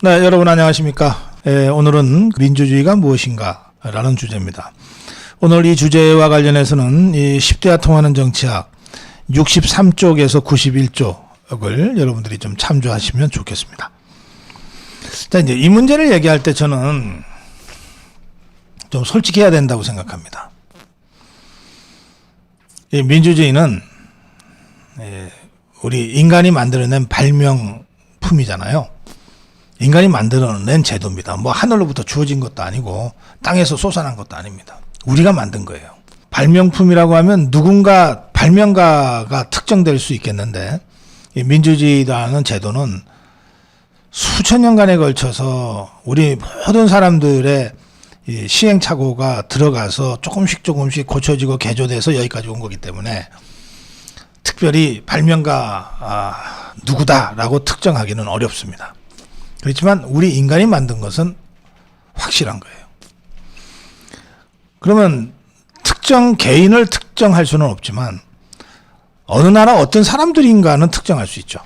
네, 여러분 안녕하십니까? 오늘은 민주주의가 무엇인가 라는 주제입니다. 오늘 이 주제와 관련해서는 이 10대와 통하는 정치학 63쪽에서 91쪽을 여러분들이 좀 참조하시면 좋겠습니다. 자, 이제 이 문제를 얘기할 때 저는 좀 솔직해야 된다고 생각합니다. 이 민주주의는 우리 인간이 만들어낸 발명품이잖아요. 인간이 만들어낸 제도입니다. 뭐 하늘로부터 주어진 것도 아니고 땅에서 솟아난 것도 아닙니다. 우리가 만든 거예요. 발명품이라고 하면 누군가 발명가가 특정될 수 있겠는데, 이 민주주의라는 제도는 수천 년간에 걸쳐서 우리 모든 사람들의 이 시행착오가 들어가서 조금씩 고쳐지고 개조돼서 여기까지 온 거기 때문에 특별히 발명가 누구다라고 특정하기는 어렵습니다. 그렇지만 우리 인간이 만든 것은 확실한 거예요. 그러면 특정 개인을 특정할 수는 없지만 어느 나라 어떤 사람들인가는 특정할 수 있죠.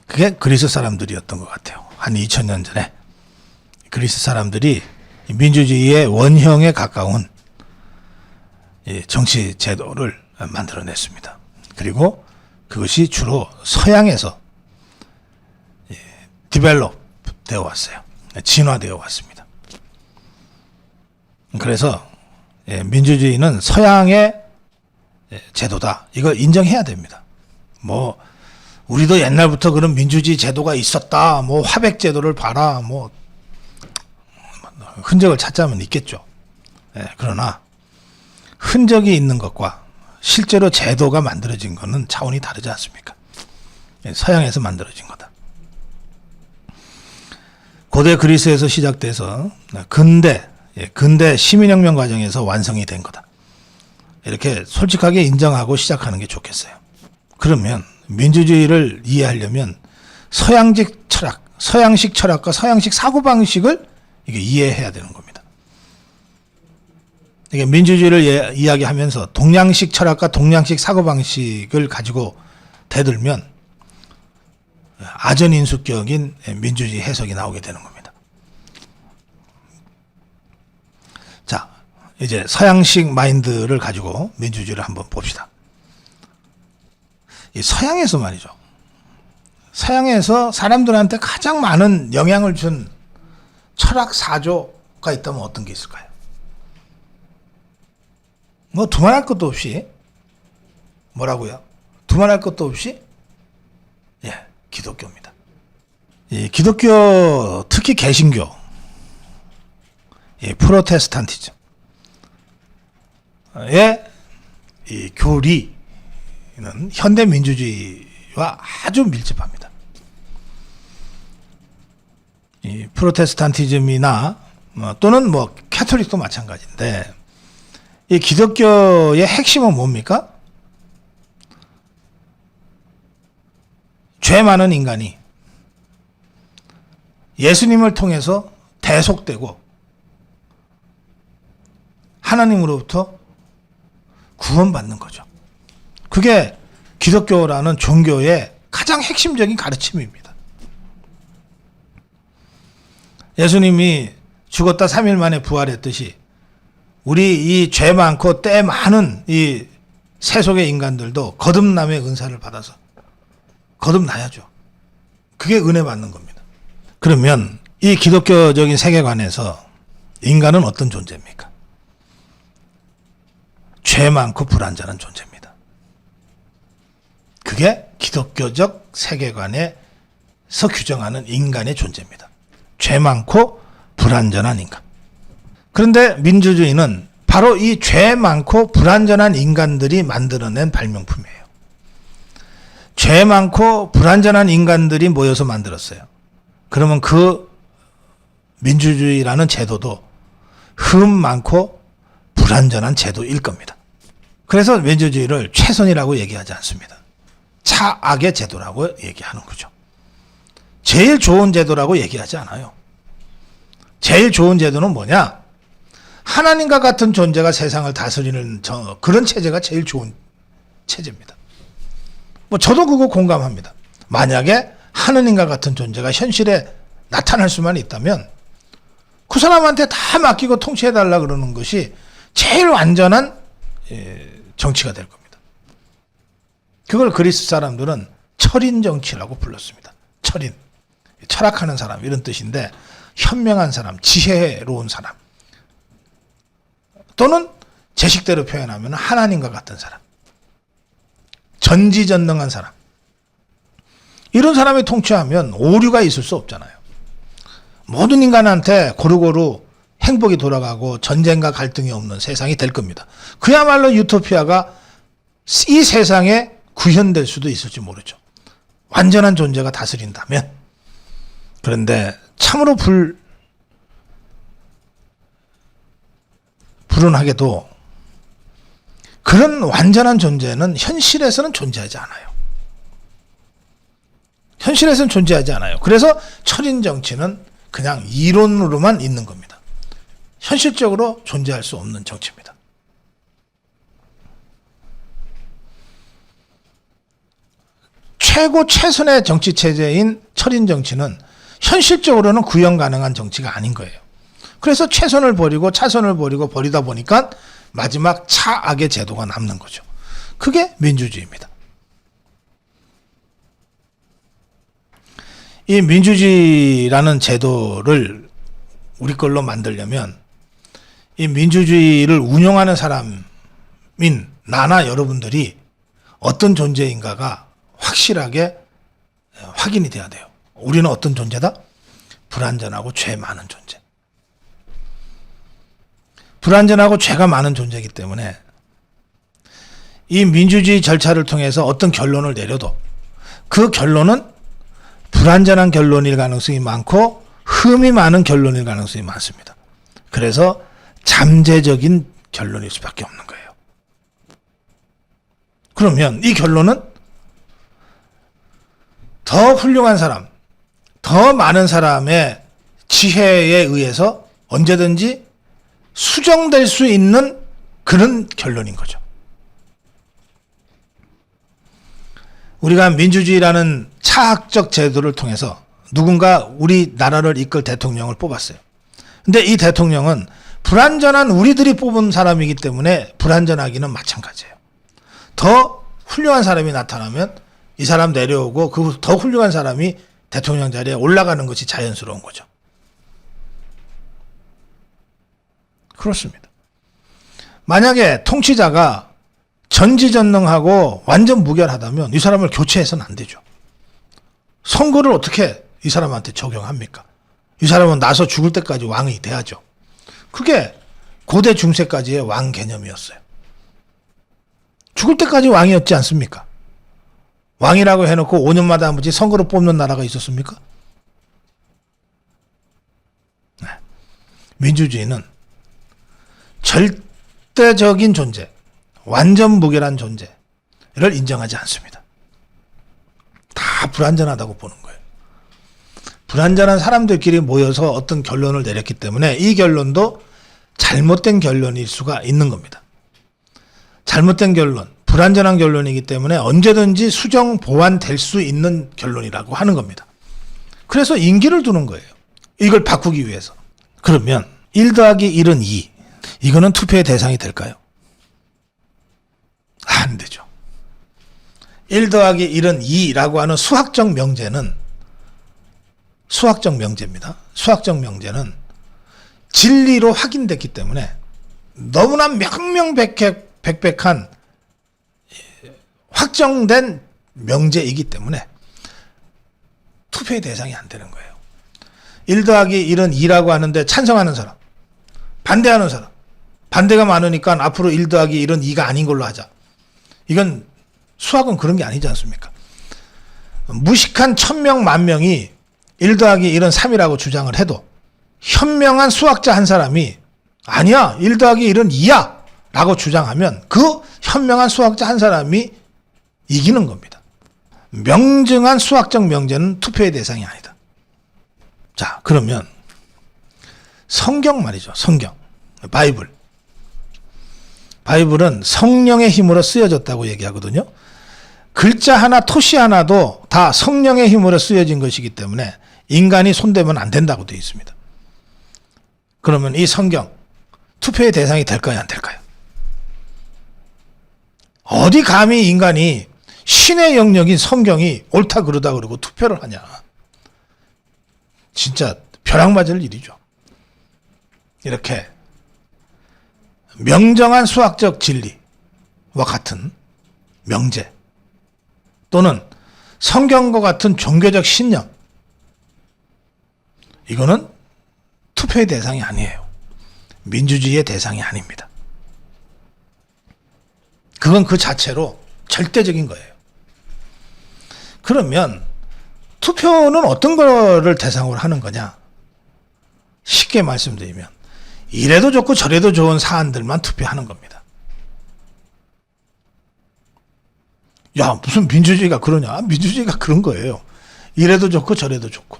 그게 그리스 사람들이었던 것 같아요. 한 2000년 전에 그리스 사람들이 민주주의의 원형에 가까운 정치 제도를 만들어냈습니다. 그리고 그것이 주로 서양에서 디벨롭 되어 왔어요. 진화되어 왔습니다. 그래서 민주주의는 서양의 제도다. 이걸 인정해야 됩니다. 뭐 우리도 옛날부터 그런 민주주의 제도가 있었다. 뭐 화백 제도를 봐라. 뭐 흔적을 찾자면 있겠죠. 그러나 흔적이 있는 것과 실제로 제도가 만들어진 것은 차원이 다르지 않습니까? 서양에서 만들어진 거다. 고대 그리스에서 시작돼서 근대 시민혁명 과정에서 완성이 된 거다. 이렇게 솔직하게 인정하고 시작하는 게 좋겠어요. 그러면 민주주의를 이해하려면 서양식 철학과 서양식 사고방식을 이게 이해해야 되는 겁니다. 이게 민주주의를 이야기하면서 동양식 철학과 동양식 사고방식을 가지고 대들면 아전인수격인 민주주의 해석이 나오게 되는 겁니다. 자, 이제 서양식 마인드를 가지고 민주주의를 한번 봅시다. 이 서양에서 말이죠. 서양에서 사람들한테 가장 많은 영향을 준 철학 사조가 있다면 어떤 게 있을까요? 뭐 두말할 것도 없이 뭐라고요? 두말할 것도 없이 기독교입니다. 이 기독교, 특히 개신교, 프로테스탄티즘의 이 교리는 현대 민주주의와 아주 밀접합니다. 이 프로테스탄티즘이나 또는 뭐 캐톨릭도 마찬가지인데, 이 기독교의 핵심은 뭡니까? 죄 많은 인간이 예수님을 통해서 대속되고 하나님으로부터 구원받는 거죠. 그게 기독교라는 종교의 가장 핵심적인 가르침입니다. 예수님이 죽었다 3일 만에 부활했듯이 우리 이 죄 많고 때 많은 이 세속의 인간들도 거듭남의 은사를 받아서 거듭나야죠. 그게 은혜 받는 겁니다. 그러면 이 기독교적인 세계관에서 인간은 어떤 존재입니까? 죄 많고 불완전한 존재입니다. 그게 기독교적 세계관에서 규정하는 인간의 존재입니다. 죄 많고 불완전한 인간. 그런데 민주주의는 바로 이 죄 많고 불완전한 인간들이 만들어낸 발명품이에요. 죄 많고 불완전한 인간들이 모여서 만들었어요. 그러면 그 민주주의라는 제도도 흠 많고 불완전한 제도일 겁니다. 그래서 민주주의를 최선이라고 얘기하지 않습니다. 차악의 제도라고 얘기하는 거죠. 제일 좋은 제도라고 얘기하지 않아요. 제일 좋은 제도는 뭐냐? 하나님과 같은 존재가 세상을 다스리는 그런 체제가 제일 좋은 체제입니다. 뭐 저도 그거 공감합니다. 만약에 하느님과 같은 존재가 현실에 나타날 수만 있다면 그 사람한테 다 맡기고 통치해달라 그러는 것이 제일 완전한 정치가 될 겁니다. 그걸 그리스 사람들은 철인 정치라고 불렀습니다. 철인. 철학하는 사람 이런 뜻인데 현명한 사람, 지혜로운 사람 또는 제 식대로 표현하면 하나님과 같은 사람, 전지전능한 사람, 이런 사람이 통치하면 오류가 있을 수 없잖아요. 모든 인간한테 고루고루 행복이 돌아가고 전쟁과 갈등이 없는 세상이 될 겁니다. 그야말로 유토피아가 이 세상에 구현될 수도 있을지 모르죠. 완전한 존재가 다스린다면. 그런데 참으로 불운하게도 그런 완전한 존재는 현실에서는 존재하지 않아요. 현실에서는 존재하지 않아요. 그래서 철인 정치는 그냥 이론으로만 있는 겁니다. 현실적으로 존재할 수 없는 정치입니다. 최선의 정치 체제인 철인 정치는 현실적으로는 구현 가능한 정치가 아닌 거예요. 그래서 최선을 버리고 차선을 버리고 버리다 보니까 마지막 차악의 제도가 남는 거죠. 그게 민주주의입니다. 이 민주주의라는 제도를 우리 걸로 만들려면 이 민주주의를 운영하는 사람인 나나 여러분들이 어떤 존재인가가 확실하게 확인이 돼야 돼요. 우리는 어떤 존재다? 불완전하고 죄 많은 존재. 불완전하고 죄가 많은 존재이기 때문에 이 민주주의 절차를 통해서 어떤 결론을 내려도 그 결론은 불완전한 결론일 가능성이 많고 흠이 많은 결론일 가능성이 많습니다. 그래서 잠재적인 결론일 수밖에 없는 거예요. 그러면 이 결론은 더 훌륭한 사람, 더 많은 사람의 지혜에 의해서 언제든지 수정될 수 있는 그런 결론인 거죠. 우리가 민주주의라는 차학적 제도를 통해서 누군가 우리 나라를 이끌 대통령을 뽑았어요. 근데 이 대통령은 불완전한 우리들이 뽑은 사람이기 때문에 불완전하기는 마찬가지예요. 더 훌륭한 사람이 나타나면 이 사람 내려오고 그 더 훌륭한 사람이 대통령 자리에 올라가는 것이 자연스러운 거죠. 그렇습니다. 만약에 통치자가 전지전능하고 완전 무결하다면 이 사람을 교체해서는 안 되죠. 선거를 어떻게 이 사람한테 적용합니까? 이 사람은 나서 죽을 때까지 왕이 돼야죠. 그게 고대 중세까지의 왕 개념이었어요. 죽을 때까지 왕이었지 않습니까? 왕이라고 해놓고 5년마다 한 번씩 선거로 뽑는 나라가 있었습니까? 네. 민주주의는 절대적인 존재, 완전 무결한 존재를 인정하지 않습니다. 다 불완전하다고 보는 거예요. 불완전한 사람들끼리 모여서 어떤 결론을 내렸기 때문에 이 결론도 잘못된 결론일 수가 있는 겁니다. 잘못된 결론, 불완전한 결론이기 때문에 언제든지 수정, 보완될 수 있는 결론이라고 하는 겁니다. 그래서 임기를 두는 거예요. 이걸 바꾸기 위해서. 그러면 1 더하기 1은 2. 이거는 투표의 대상이 될까요? 안 되죠. 1 더하기 1은 2라고 하는 수학적 명제는 수학적 명제입니다. 수학적 명제는 진리로 확인됐기 때문에 너무나 명명백백한 확정된 명제이기 때문에 투표의 대상이 안 되는 거예요. 1 더하기 1은 2라고 하는데 찬성하는 사람, 반대하는 사람, 반대가 많으니까 앞으로 1 더하기 1은 2가 아닌 걸로 하자. 이건 수학은 그런 게 아니지 않습니까? 무식한 1000명, 10,000명이 1 더하기 1은 3이라고 주장을 해도 현명한 수학자 한 사람이 아니야, 1 더하기 1은 2야 라고 주장하면 그 현명한 수학자 한 사람이 이기는 겁니다. 명증한 수학적 명제는 투표의 대상이 아니다. 자, 그러면 성경 말이죠. 성경. 바이블은 성령의 힘으로 쓰여졌다고 얘기하거든요. 글자 하나, 토시 하나도 다 성령의 힘으로 쓰여진 것이기 때문에 인간이 손대면 안 된다고 되어 있습니다. 그러면 이 성경, 투표의 대상이 될까요, 안 될까요? 어디 감히 인간이 신의 영역인 성경이 옳다 그러다 그러고 투표를 하냐. 진짜 벼락 맞을 일이죠. 이렇게 명정한 수학적 진리와 같은 명제 또는 성경과 같은 종교적 신념, 이거는 투표의 대상이 아니에요. 민주주의의 대상이 아닙니다. 그건 그 자체로 절대적인 거예요. 그러면 투표는 어떤 거를 대상으로 하는 거냐? 쉽게 말씀드리면 이래도 좋고 저래도 좋은 사안들만 투표하는 겁니다. 야, 무슨 민주주의가 그러냐? 민주주의가 그런 거예요. 이래도 좋고 저래도 좋고.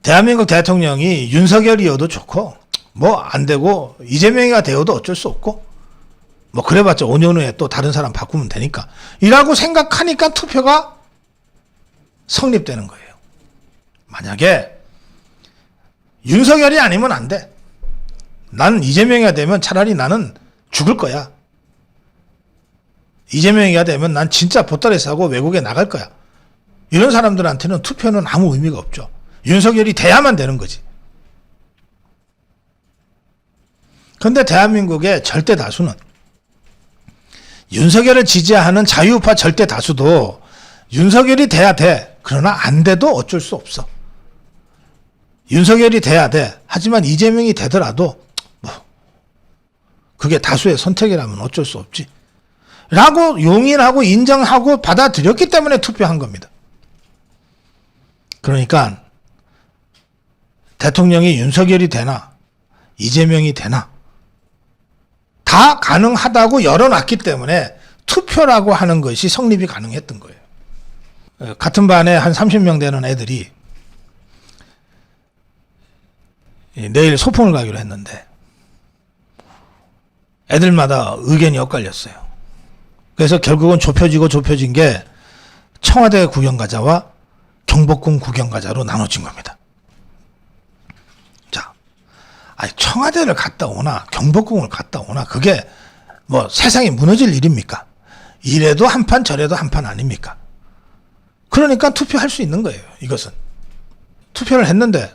대한민국 대통령이 윤석열이어도 좋고 뭐 안 되고 이재명이가 되어도 어쩔 수 없고 뭐 그래봤자 5년 후에 또 다른 사람 바꾸면 되니까 이라고 생각하니까 투표가 성립되는 거예요. 만약에 윤석열이 아니면 안 돼. 나는 이재명이가 되면 차라리 나는 죽을 거야. 이재명이가 되면 난 진짜 보따리 싸고 외국에 나갈 거야. 이런 사람들한테는 투표는 아무 의미가 없죠. 윤석열이 돼야만 되는 거지. 그런데 대한민국의 절대 다수는 윤석열을 지지하는 자유우파 절대 다수도 윤석열이 돼야 돼. 그러나 안 돼도 어쩔 수 없어. 윤석열이 돼야 돼. 하지만 이재명이 되더라도 뭐 그게 다수의 선택이라면 어쩔 수 없지. 라고 용인하고 인정하고 받아들였기 때문에 투표한 겁니다. 그러니까 대통령이 윤석열이 되나 이재명이 되나 다 가능하다고 열어놨기 때문에 투표라고 하는 것이 성립이 가능했던 거예요. 같은 반에 한 30명 되는 애들이 내일 소풍을 가기로 했는데 애들마다 의견이 엇갈렸어요. 그래서 결국은 좁혀진 게 청와대 구경가자와 경복궁 구경가자로 나눠진 겁니다. 자, 아니 청와대를 갔다 오나 경복궁을 갔다 오나 그게 뭐 세상이 무너질 일입니까? 이래도 한판 저래도 한판 아닙니까? 그러니까 투표할 수 있는 거예요. 이것은 투표를 했는데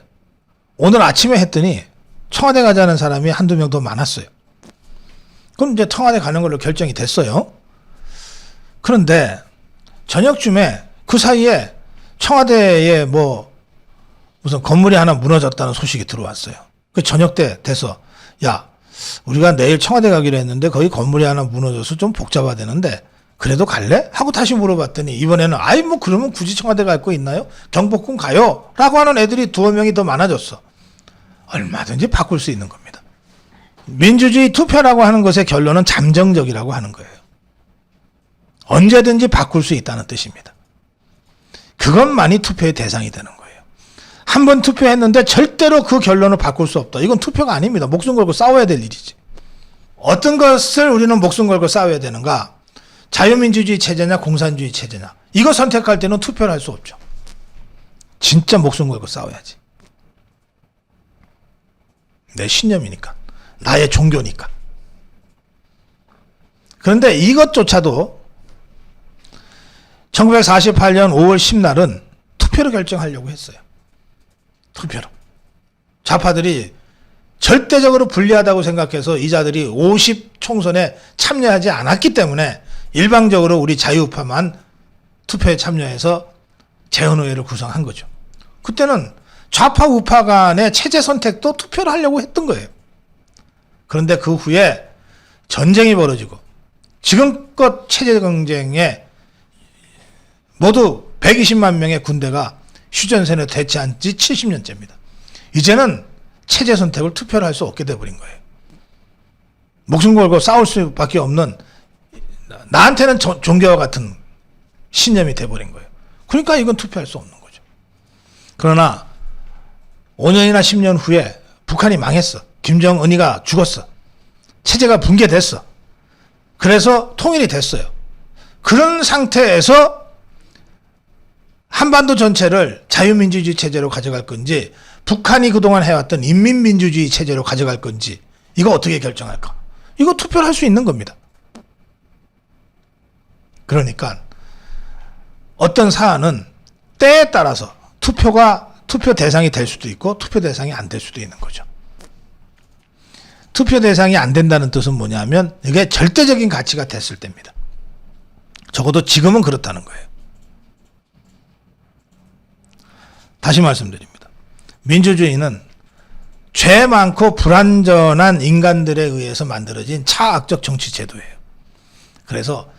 오늘 아침에 했더니 청와대 가자는 사람이 한두 명 더 많았어요. 그럼 이제 청와대 가는 걸로 결정이 됐어요. 그런데 저녁쯤에 그 사이에 청와대에 뭐 무슨 건물이 하나 무너졌다는 소식이 들어왔어요. 그 저녁 때 돼서 야 우리가 내일 청와대 가기로 했는데 거기 건물이 하나 무너져서 좀 복잡하다는데 그래도 갈래? 하고 다시 물어봤더니 이번에는 아이 뭐 그러면 굳이 청와대 갈 거 있나요? 경복궁 가요 라고 하는 애들이 두어 명이 더 많아졌어. 얼마든지 바꿀 수 있는 겁니다. 민주주의 투표라고 하는 것의 결론은 잠정적이라고 하는 거예요. 언제든지 바꿀 수 있다는 뜻입니다. 그것만이 투표의 대상이 되는 거예요. 한 번 투표했는데 절대로 그 결론을 바꿀 수 없다. 이건 투표가 아닙니다. 목숨 걸고 싸워야 될 일이지. 어떤 것을 우리는 목숨 걸고 싸워야 되는가? 자유민주주의 체제냐 공산주의 체제냐. 이거 선택할 때는 투표를 할 수 없죠. 진짜 목숨 걸고 싸워야지. 내 신념이니까. 나의 종교니까. 그런데 이것조차도 1948년 5월 10날은 투표로 결정하려고 했어요. 투표로. 좌파들이 절대적으로 불리하다고 생각해서 이자들이 50 총선에 참여하지 않았기 때문에 일방적으로 우리 자유우파만 투표에 참여해서 재헌의회를 구성한 거죠. 그때는 좌파 우파 간의 체제 선택도 투표를 하려고 했던 거예요. 그런데 그 후에 전쟁이 벌어지고 지금껏 체제 경쟁에 모두 120만 명의 군대가 휴전선에 대치한 지 70년째입니다. 이제는 체제 선택을 투표를 할 수 없게 돼버린 거예요. 목숨 걸고 싸울 수밖에 없는 나한테는 종교와 같은 신념이 돼버린 거예요. 그러니까 이건 투표할 수 없는 거죠. 그러나 5년이나 10년 후에 북한이 망했어. 김정은이가 죽었어. 체제가 붕괴됐어. 그래서 통일이 됐어요. 그런 상태에서 한반도 전체를 자유민주주의 체제로 가져갈 건지 북한이 그동안 해왔던 인민민주주의 체제로 가져갈 건지 이거 어떻게 결정할까? 이거 투표를 할 수 있는 겁니다. 그러니까 어떤 사안은 때에 따라서 투표 대상이 될 수도 있고 투표 대상이 안 될 수도 있는 거죠. 투표 대상이 안 된다는 뜻은 뭐냐면 이게 절대적인 가치가 됐을 때입니다. 적어도 지금은 그렇다는 거예요. 다시 말씀드립니다. 민주주의는 죄 많고 불완전한 인간들에 의해서 만들어진 차악적 정치 제도예요. 그래서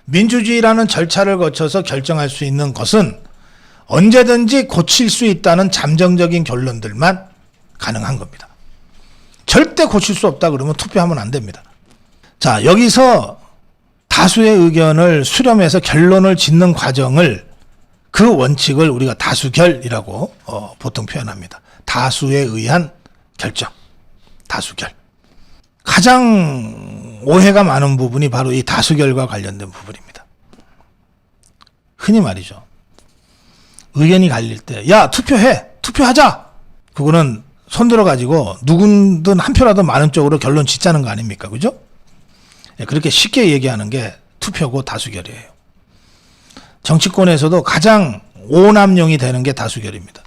민주주의라는 절차를 거쳐서 결정할 수 있는 것은 언제든지 고칠 수 있다는 잠정적인 결론들만 가능한 겁니다. 절대 고칠 수 없다 그러면 투표하면 안 됩니다. 자, 여기서 다수의 의견을 수렴해서 결론을 짓는 과정을 그 원칙을 우리가 다수결이라고 보통 표현합니다. 다수에 의한 결정, 다수결. 가장 오해가 많은 부분이 바로 이 다수결과 관련된 부분입니다. 흔히 말이죠. 의견이 갈릴 때, 야, 투표하자! 그거는 손들어가지고 누구든 한 표라도 많은 쪽으로 결론 짓자는 거 아닙니까? 그죠? 그렇게 쉽게 얘기하는 게 투표고 다수결이에요. 정치권에서도 가장 오남용이 되는 게 다수결입니다.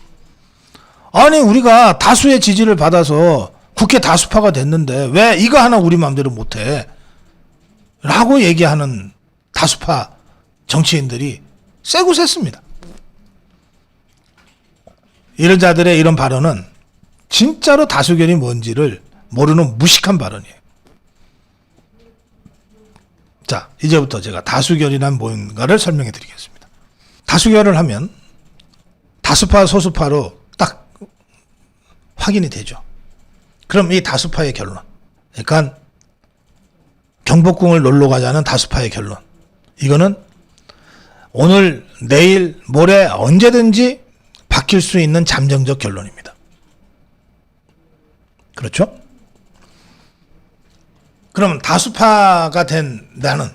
아니, 우리가 다수의 지지를 받아서 국회 다수파가 됐는데 왜 이거 하나 우리 마음대로 못해? 라고 얘기하는 다수파 정치인들이 세고 셌습니다. 이런 자들의 이런 발언은 진짜로 다수결이 뭔지를 모르는 무식한 발언이에요. 자, 이제부터 제가 다수결이란 뭔가를 설명해 드리겠습니다. 다수결을 하면 다수파, 소수파로 딱 확인이 되죠. 그럼 이 다수파의 결론, 그러니까 경복궁을 놀러 가자는 다수파의 결론, 이거는 오늘, 내일, 모레 언제든지 바뀔 수 있는 잠정적 결론입니다. 그렇죠? 그럼 다수파가 된 나는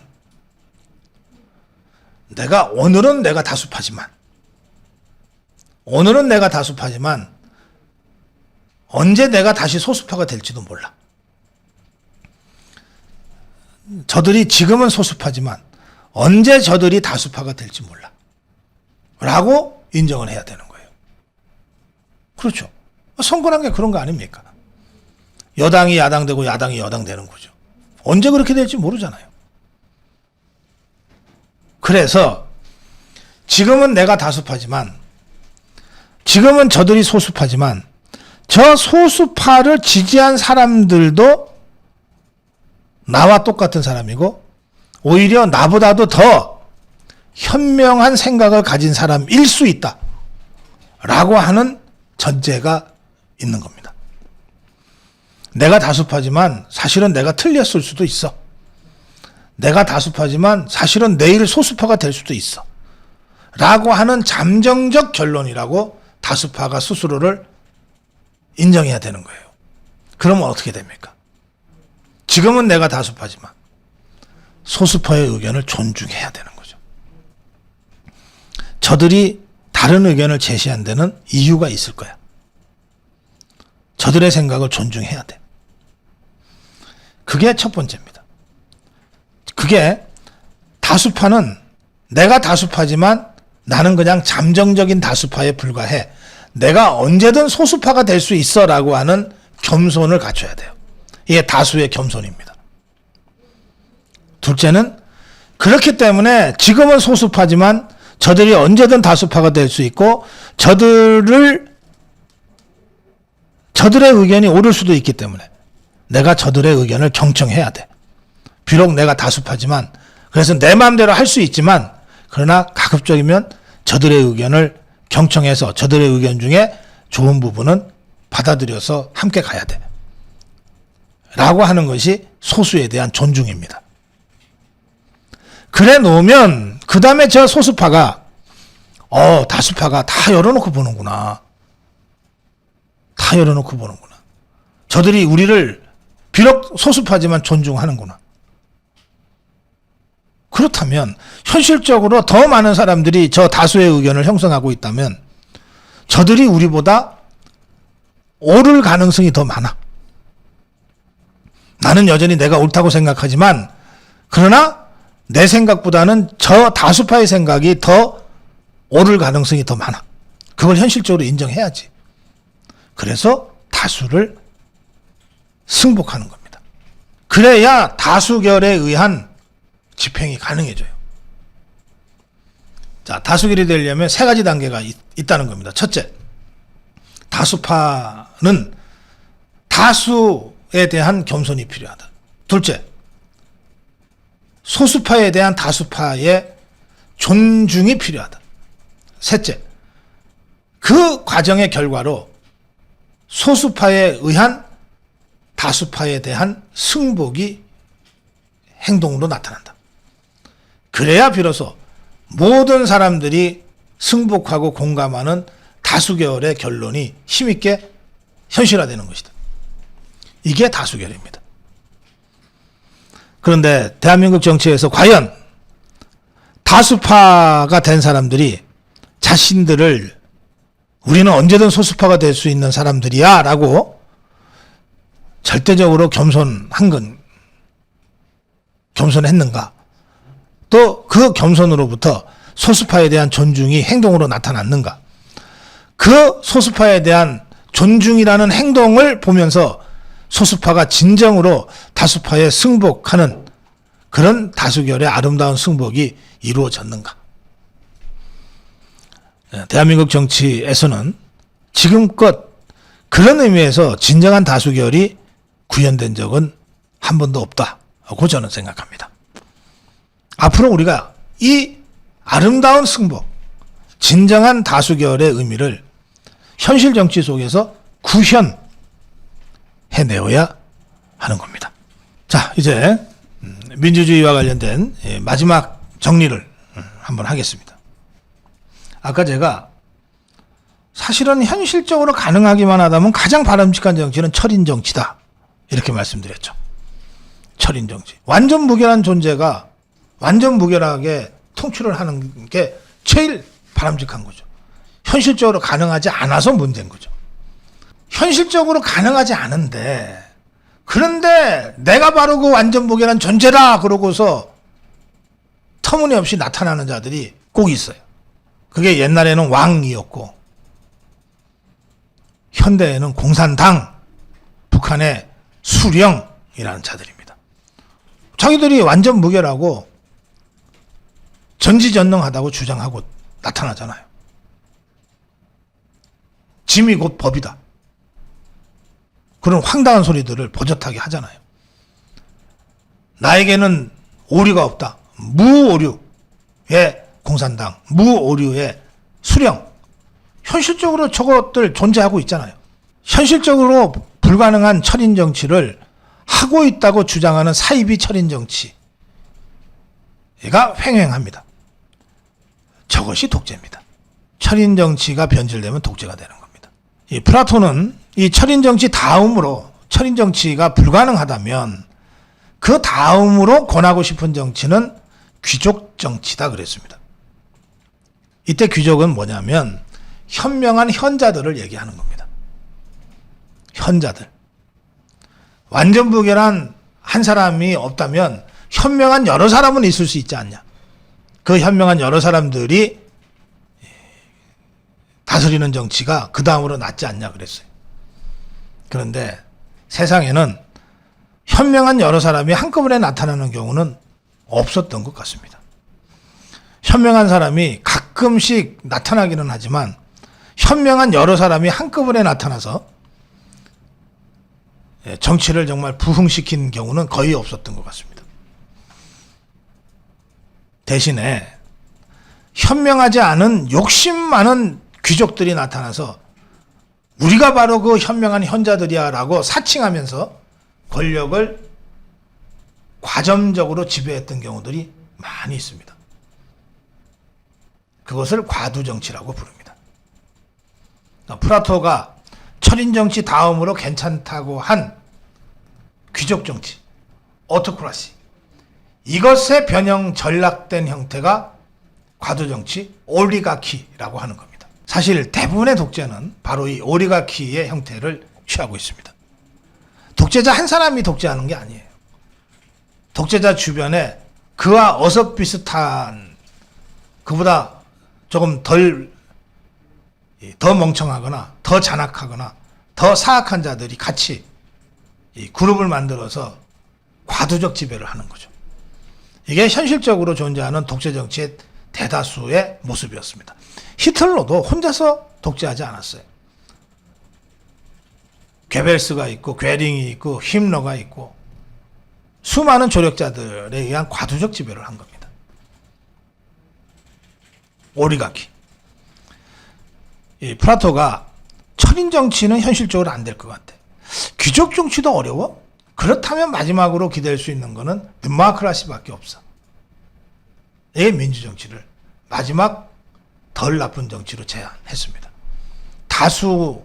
오늘은 내가 다수파지만 언제 내가 다시 소수파가 될지도 몰라. 저들이 지금은 소수파지만 언제 저들이 다수파가 될지 몰라. 라고 인정을 해야 되는 거예요. 그렇죠. 선거란 게 그런 거 아닙니까? 여당이 야당되고 야당이 여당되는 거죠. 언제 그렇게 될지 모르잖아요. 그래서 지금은 내가 다수파지만, 지금은 저들이 소수파지만, 저 소수파를 지지한 사람들도 나와 똑같은 사람이고 오히려 나보다도 더 현명한 생각을 가진 사람일 수 있다 라고 하는 전제가 있는 겁니다. 내가 다수파지만 사실은 내가 틀렸을 수도 있어. 내가 다수파지만 사실은 내일 소수파가 될 수도 있어 라고 하는 잠정적 결론이라고 다수파가 스스로를 인정해야 되는 거예요. 그러면 어떻게 됩니까? 지금은 내가 다수파지만 소수파의 의견을 존중해야 되는 거죠. 저들이 다른 의견을 제시한 데는 이유가 있을 거야. 저들의 생각을 존중해야 돼. 그게 첫 번째입니다. 그게 다수파는 내가 다수파지만 나는 그냥 잠정적인 다수파에 불과해. 내가 언제든 소수파가 될 수 있어 라고 하는 겸손을 갖춰야 돼요. 이게 다수의 겸손입니다. 둘째는 그렇기 때문에 지금은 소수파지만 저들이 언제든 다수파가 될 수 있고 저들의 의견이 옳을 수도 있기 때문에 내가 저들의 의견을 경청해야 돼. 비록 내가 다수파지만, 그래서 내 마음대로 할 수 있지만, 그러나 가급적이면 저들의 의견을 경청해서 저들의 의견 중에 좋은 부분은 받아들여서 함께 가야 돼. 라고 하는 것이 소수에 대한 존중입니다. 그래 놓으면 그 다음에 저 소수파가 다수파가 다 열어놓고 보는구나. 다 열어놓고 보는구나. 저들이 우리를 비록 소수파지만 존중하는구나. 그렇다면 현실적으로 더 많은 사람들이 저 다수의 의견을 형성하고 있다면 저들이 우리보다 옳을 가능성이 더 많아. 나는 여전히 내가 옳다고 생각하지만 그러나 내 생각보다는 저 다수파의 생각이 더 옳을 가능성이 더 많아. 그걸 현실적으로 인정해야지. 그래서 다수를 승복하는 겁니다. 그래야 다수결에 의한 집행이 가능해져요. 자, 다수결이 되려면 세 가지 단계가 있다는 겁니다. 첫째, 다수파는 다수에 대한 겸손이 필요하다. 둘째, 소수파에 대한 다수파의 존중이 필요하다. 셋째, 그 과정의 결과로 소수파에 의한 다수파에 대한 승복이 행동으로 나타난다. 그래야 비로소 모든 사람들이 승복하고 공감하는 다수결의 결론이 힘있게 현실화되는 것이다. 이게 다수결입니다. 그런데 대한민국 정치에서 과연 다수파가 된 사람들이 자신들을 우리는 언제든 소수파가 될 수 있는 사람들이야 라고 절대적으로 겸손했는가? 또 그 겸손으로부터 소수파에 대한 존중이 행동으로 나타났는가? 그 소수파에 대한 존중이라는 행동을 보면서 소수파가 진정으로 다수파에 승복하는 그런 다수결의 아름다운 승복이 이루어졌는가? 대한민국 정치에서는 지금껏 그런 의미에서 진정한 다수결이 구현된 적은 한 번도 없다고 저는 생각합니다. 앞으로 우리가 이 아름다운 승복, 진정한 다수결의 의미를 현실 정치 속에서 구현해내어야 하는 겁니다. 자, 이제 민주주의와 관련된 마지막 정리를 한번 하겠습니다. 아까 제가 사실은 현실적으로 가능하기만 하다면 가장 바람직한 정치는 철인 정치다. 이렇게 말씀드렸죠. 철인 정치. 완전 무결한 존재가 완전 무결하게 통치를 하는 게 제일 바람직한 거죠. 현실적으로 가능하지 않아서 문제인 거죠. 현실적으로 가능하지 않은데 그런데 내가 바로 그 완전 무결한 존재다 그러고서 터무니없이 나타나는 자들이 꼭 있어요. 그게 옛날에는 왕이었고 현대에는 공산당, 북한의 수령이라는 자들입니다. 자기들이 완전 무결하고 전지전능하다고 주장하고 나타나잖아요. 짐이 곧 법이다. 그런 황당한 소리들을 버젓하게 하잖아요. 나에게는 오류가 없다. 무오류의 공산당, 무오류의 수령. 현실적으로 저것들 존재하고 있잖아요. 현실적으로 불가능한 철인 정치를 하고 있다고 주장하는 사이비 철인 정치가 횡행합니다. 저것이 독재입니다. 철인 정치가 변질되면 독재가 되는 겁니다. 이 플라톤은 이 철인 정치 다음으로 철인 정치가 불가능하다면 그 다음으로 권하고 싶은 정치는 귀족 정치다 그랬습니다. 이때 귀족은 뭐냐면 현명한 현자들을 얘기하는 겁니다. 현자들. 완전 무결한 한 사람이 없다면 현명한 여러 사람은 있을 수 있지 않냐. 그 현명한 여러 사람들이 다스리는 정치가 그 다음으로 낫지 않냐 그랬어요. 그런데 세상에는 현명한 여러 사람이 한꺼번에 나타나는 경우는 없었던 것 같습니다. 현명한 사람이 가끔씩 나타나기는 하지만 현명한 여러 사람이 한꺼번에 나타나서 정치를 정말 부흥시킨 경우는 거의 없었던 것 같습니다. 대신에 현명하지 않은 욕심 많은 귀족들이 나타나서 우리가 바로 그 현명한 현자들이야 라고 사칭하면서 권력을 과점적으로 지배했던 경우들이 많이 있습니다. 그것을 과두정치라고 부릅니다. 플라토가 철인정치 다음으로 괜찮다고 한 귀족정치, 오토크라시, 이것의 변형 전락된 형태가 과도정치, 올리가키라고 하는 겁니다. 사실 대부분의 독재는 바로 이 올리가키의 형태를 취하고 있습니다. 독재자 한 사람이 독재하는 게 아니에요. 독재자 주변에 그와 어섭비슷한, 그보다 조금 더 멍청하거나 더 잔악하거나 더 사악한 자들이 같이 이 그룹을 만들어서 과도적 지배를 하는 거죠. 이게 현실적으로 존재하는 독재 정치의 대다수의 모습이었습니다. 히틀러도 혼자서 독재하지 않았어요. 괴벨스가 있고 괴링이 있고 힘러가 있고 수많은 조력자들에 의한 과도적 지배를 한 겁니다. 오리가키. 이 플라토가 천인 정치는 현실적으로 안 될 것 같아. 귀족 정치도 어려워? 그렇다면 마지막으로 기댈 수 있는 거는 데모크라시밖에 없어. 이게 민주정치를 마지막 덜 나쁜 정치로 제안했습니다. 다수에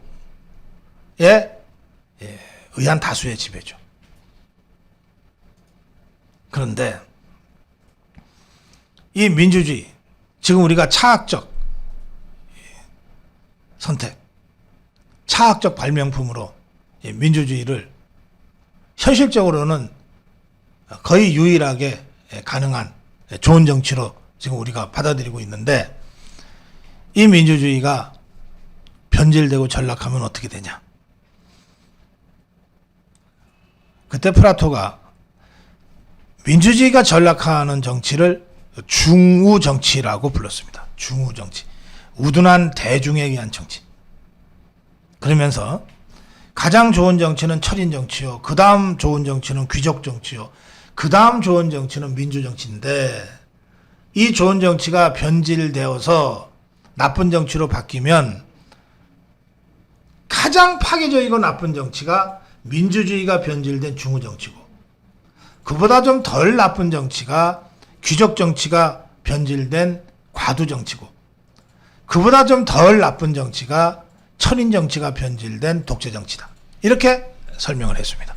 의한 다수의 지배죠. 그런데 이 민주주의, 지금 우리가 차학적 선택, 차학적 발명품으로 민주주의를 현실적으로는 거의 유일하게 가능한 좋은 정치로 지금 우리가 받아들이고 있는데, 이 민주주의가 변질되고 전락하면 어떻게 되냐. 그때 플라토가 민주주의가 전락하는 정치를 중우 정치라고 불렀습니다. 중우 정치. 우둔한 대중에 의한 정치. 그러면서 가장 좋은 정치는 철인 정치요, 그 다음 좋은 정치는 귀족 정치요, 그 다음 좋은 정치는 민주 정치인데, 이 좋은 정치가 변질되어서 나쁜 정치로 바뀌면 가장 파괴적이고 나쁜 정치가 민주주의가 변질된 중우 정치고, 그보다 좀 덜 나쁜 정치가 귀족 정치가 변질된 과두 정치고, 그보다 좀 덜 나쁜 정치가 천인 정치가 변질된 독재 정치다. 이렇게 설명을 했습니다.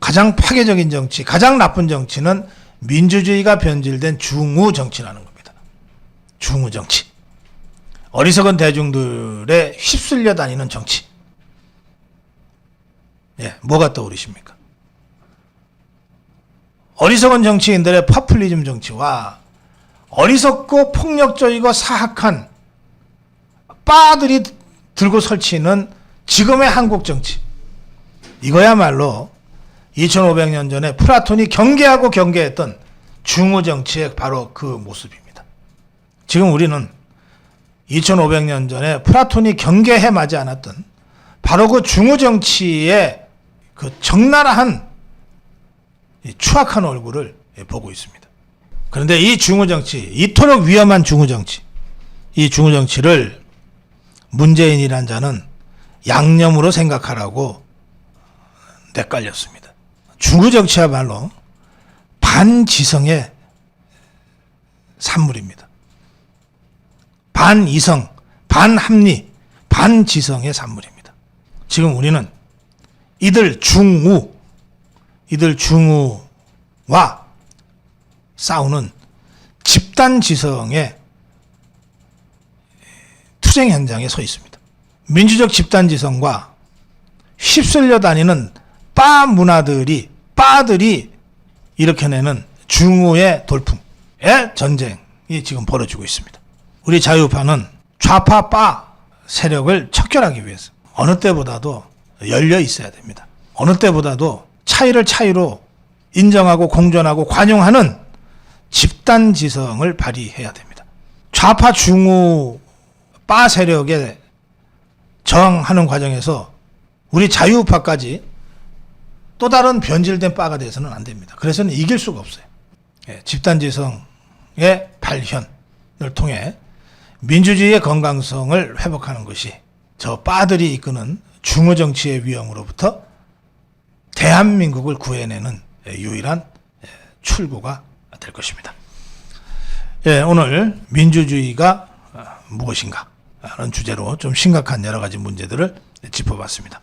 가장 파괴적인 정치, 가장 나쁜 정치는 민주주의가 변질된 중우 정치라는 겁니다. 중우 정치. 어리석은 대중들의 휩쓸려 다니는 정치. 뭐가 떠오르십니까? 어리석은 정치인들의 포퓰리즘 정치와 어리석고 폭력적이고 사악한 빠들이 들고 설치는 지금의 한국 정치. 이거야말로 2500년 전에 플라톤이 경계하고 경계했던 중우 정치의 바로 그 모습입니다. 지금 우리는 2500년 전에 플라톤이 경계해 마지 않았던 바로 그 중우 정치의 그 적나라한 추악한 얼굴을 보고 있습니다. 그런데 이 중우 정치, 이토록 위험한 중우 정치, 이 중우 정치를 문재인이란 자는 양념으로 생각하라고 뇌깔렸습니다. 중우 정치야말로 반지성의 산물입니다. 반이성, 반합리, 반지성의 산물입니다. 지금 우리는 이들 중우와 싸우는 집단지성의 투쟁 현장에 서 있습니다. 민주적 집단지성과 휩쓸려 다니는 빠들이 일으켜내는 중우의 돌풍의 전쟁이 지금 벌어지고 있습니다. 우리 자유파는 좌파 빠 세력을 척결하기 위해서 어느 때보다도 열려 있어야 됩니다. 어느 때보다도 차이를 차이로 인정하고 공존하고 관용하는 집단지성을 발휘해야 됩니다. 좌파 중우 빠 세력에 저항하는 과정에서 우리 자유파까지 또 다른 변질된 바가 돼서는 안 됩니다. 그래서는 이길 수가 없어요. 집단지성의 발현을 통해 민주주의의 건강성을 회복하는 것이 저 바들이 이끄는 중우 정치의 위험으로부터 대한민국을 구해내는 유일한 출구가 될 것입니다. 오늘 민주주의가 무엇인가 하는 주제로 좀 심각한 여러 가지 문제들을 짚어봤습니다.